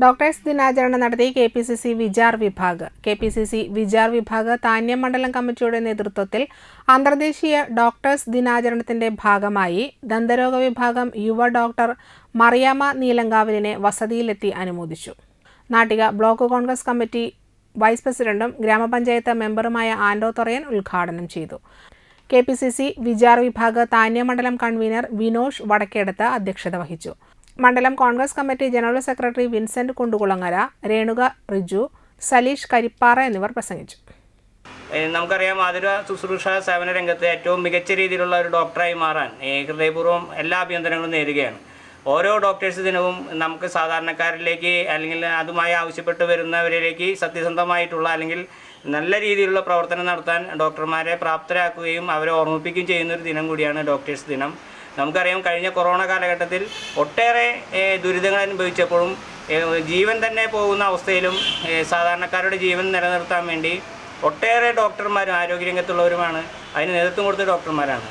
Doctors ദിനാചരണം നടത്തി KPCC. Vichar വിഭാഗ്. KPCC. Vichar വിഭാഗ് താന്യം മണ്ഡലം കമ്മിറ്റിയുടെ നേതൃത്വത്തിൽ അന്തർദേശീയ ഡോക്ടേഴ്സ് ദിനാചരണത്തിന്റെ ഭാഗമായി ദന്തരോഗ വിഭാഗം യുവ ഡോക്ടർ മറിയാമ്മ നീലങ്കാവിലിനെ വസതിയിലെത്തി അനുമോദിച്ചു. Nattika block Congress committee vice പ്രസിഡന്റും ഗ്രാമപഞ്ചായത്ത് മെമ്പറുമായ ആൻഡോ തൊറയൻ ഉദ്ഘാടനം ചെയ്തു. കെ.പി.സി.സി. വിചാർ വിഭാഗ് താന്യം മണ്ഡലം കൺവീനർ വിനോഷ് വടക്കേടത്ത് അധ്യക്ഷത വഹിച്ചു. മണ്ഡലം Congress committee general secretary Vincent Kundukulangara, Renuka Riju, Saleesh Karippara എന്നിവർ പ്രസംഗിച്ചു. നമുക്കറിയാം, ആതുര ശുശ്രൂഷ സേവന രംഗത്ത് ഏറ്റവും മികച്ച രീതിയിലുള്ള ഒരു ഡോക്ടറായി മാറാൻ ഹൃദയപൂർവ്വം എല്ലാ അഭ്യന്തരങ്ങളും നേരുകയാണ്. ഓരോ ഡോക്ടേഴ്സ് ദിനവും നമുക്ക് സാധാരണക്കാരിലേക്ക് അല്ലെങ്കിൽ അതുമായി ആവശ്യപ്പെട്ട് വരുന്നവരിലേക്ക് സത്യസന്ധമായിട്ടുള്ള അല്ലെങ്കിൽ നല്ല രീതിയിലുള്ള പ്രവർത്തനം നടത്താൻ ഡോക്ടർമാരെ പ്രാപ്തരാക്കുകയും അവരെ ഓർമ്മിപ്പിക്കുകയും ചെയ്യുന്നൊരു ദിനം കൂടിയാണ് ഡോക്ടേഴ്സ് ദിനം. നമുക്കറിയാം, കഴിഞ്ഞ കൊറോണ കാലഘട്ടത്തിൽ ഒട്ടേറെ ദുരിതങ്ങൾ അനുഭവിച്ചപ്പോഴും ജീവൻ തന്നെ പോകുന്ന അവസ്ഥയിലും സാധാരണക്കാരുടെ ജീവൻ നിലനിർത്താൻ വേണ്ടി ഒട്ടേറെ ഡോക്ടർമാരും ആരോഗ്യരംഗത്തുള്ളവരുമാണ് അതിന് നേതൃത്വം കൊടുത്ത ഡോക്ടർമാരാണ്.